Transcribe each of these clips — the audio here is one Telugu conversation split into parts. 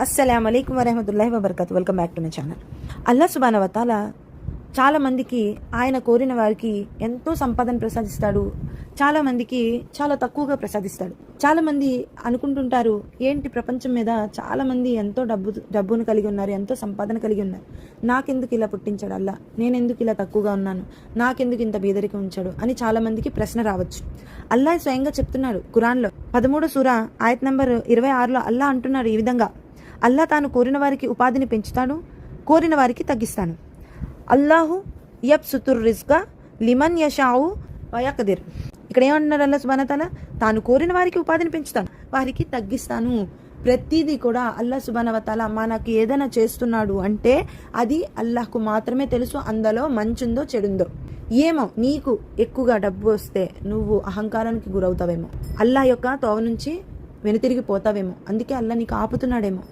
అస్సలాము అలైకుం వరహమతుల్లాహి వబర్కతు. Welcome back to my channel. అల్లా సుబ్హానహు వ తఆలా చాలామందికి ఆయన కోరిన వారికి ఎంతో సంపదను ప్రసాదిస్తాడు, చాలామందికి చాలా తక్కువగా ప్రసాదిస్తాడు. చాలామంది అనుకుంటుంటారు, ఏంటి ప్రపంచం మీద చాలామంది ఎంతో డబ్బును కలిగి ఉన్నారు, ఎంతో సంపాదన కలిగి ఉన్నారు, నాకెందుకు ఇలా పుట్టించాడు అల్లా, నేనెందుకు ఇలా తక్కువగా ఉన్నాను, నాకెందుకు ఇంత బీదరికం ఉంచాడు అని చాలామందికి ప్రశ్న రావచ్చు. అల్లా స్వయంగా చెప్తున్నాడు ఖురాన్లో 13 సూరా ఆయత్ నంబర్ 26లో అల్లా అంటున్నాడు ఈ విధంగా, అల్లా తాను కోరిన వారికి ఉపాధిని పెంచుతాడు, కోరిన వారికి తగ్గిస్తాను. అల్లాహు యబ్సుతుర్ రిజ్కా లిమన్ యషావు వయక్దిర్. ఇక్కడ ఏమంటున్నారు అల్లా సుబ్హానహు వ తఆలా, తాను కోరిన వారికి ఉపాధిని పెంచుతాను, వారికి తగ్గిస్తాను. ప్రతిదీ కూడా అల్లా సుబ్హానహు వ తఆలా మనకి ఏదైనా చేస్తున్నాడు అంటే అది అల్లాహ్కు మాత్రమే తెలుసు, అందులో మంచుందో చెడుందో. ఏమో నీకు ఎక్కువగా డబ్బు వస్తే నువ్వు అహంకారానికి గురవుతావేమో, అల్లా యొక్క తోవ నుంచి వెనుతిరిగిపోతావేమో, అందుకే అల్లా నీకు ఆపుతున్నాడేమో,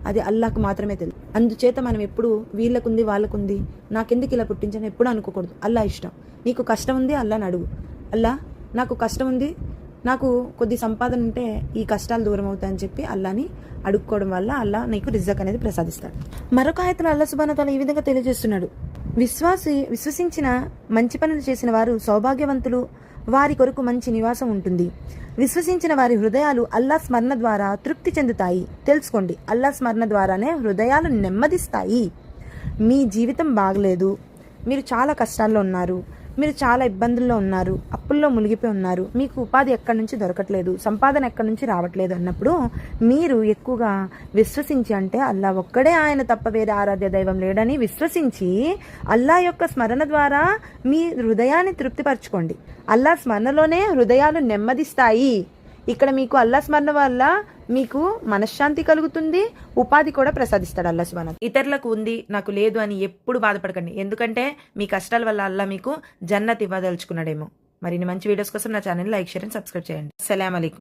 అది అల్లాహ్కు మాత్రమే తెలుసు. అందుచేత మనం ఎప్పుడు వీళ్ళకుంది వాళ్ళకుంది నాకెందుకు ఇలా పుట్టించని ఎప్పుడు అనుకోకూడదు. అల్లా ఇష్టం. నీకు కష్టం ఉంది అల్లాని అడుగు, అల్లా నాకు కష్టం ఉంది, నాకు కొద్ది సంపాదన ఉంటే ఈ కష్టాలు దూరం అవుతాయని చెప్పి అల్లాని అడుక్కోవడం వల్ల అల్లా నీకు రిజక్ అనేది ప్రసాదిస్తాడు. మరొక ఆయతలో అల్లా సుబ్హానహు వ తఆలా ఈ విధంగా తెలియజేస్తున్నాడు, విశ్వసించిన మంచి పనులు చేసిన వారు సౌభాగ్యవంతులు, వారి కొరకు మంచి నివాసం ఉంటుంది. విశ్వసించిన వారి హృదయాలు అల్లా స్మరణ ద్వారా తృప్తి చెందుతాయి. తెలుసుకోండి, అల్లా స్మరణ ద్వారానే హృదయాలు నెమ్మదిస్తాయి. మీ జీవితం బాగలేదు, మీరు చాలా కష్టాల్లో ఉన్నారు, మీరు చాలా ఇబ్బందుల్లో ఉన్నారు, అప్పుల్లో మునిగిపోయి ఉన్నారు, మీకు ఉపాధి ఎక్కడి నుంచి దొరకట్లేదు, సంపాదన ఎక్కడి నుంచి రావట్లేదు అన్నప్పుడు మీరు ఎక్కువగా విశ్వసించి, అంటే అల్లా ఒక్కడే, ఆయన తప్ప వేరే ఆరాధ్య దైవం లేడని విశ్వసించి అల్లా యొక్క స్మరణ ద్వారా మీ హృదయాన్ని తృప్తిపరచుకోండి. అల్లా స్మరణలోనే హృదయాలు నెమ్మదిస్తాయి. ఇక్కడ మీకు అల్లా స్మరణ వల్ల మీకు మనశ్శాంతి కలుగుతుంది, ఉపాధి కూడా ప్రసాదిస్తాడు అల్లా సుబ్హానహు. ఇతరులకు ఉంది నాకు లేదు అని ఎప్పుడు బాధపడకండి, ఎందుకంటే మీ కష్టాల వల్ల అల్లా మీకు జన్నత్ ఇవ్వదలుచుకున్నాడేమో. మరిన్ని మంచి వీడియోస్ కోసం నా channel like, share and subscribe చేయండి. అస్సలాము అలైకుం.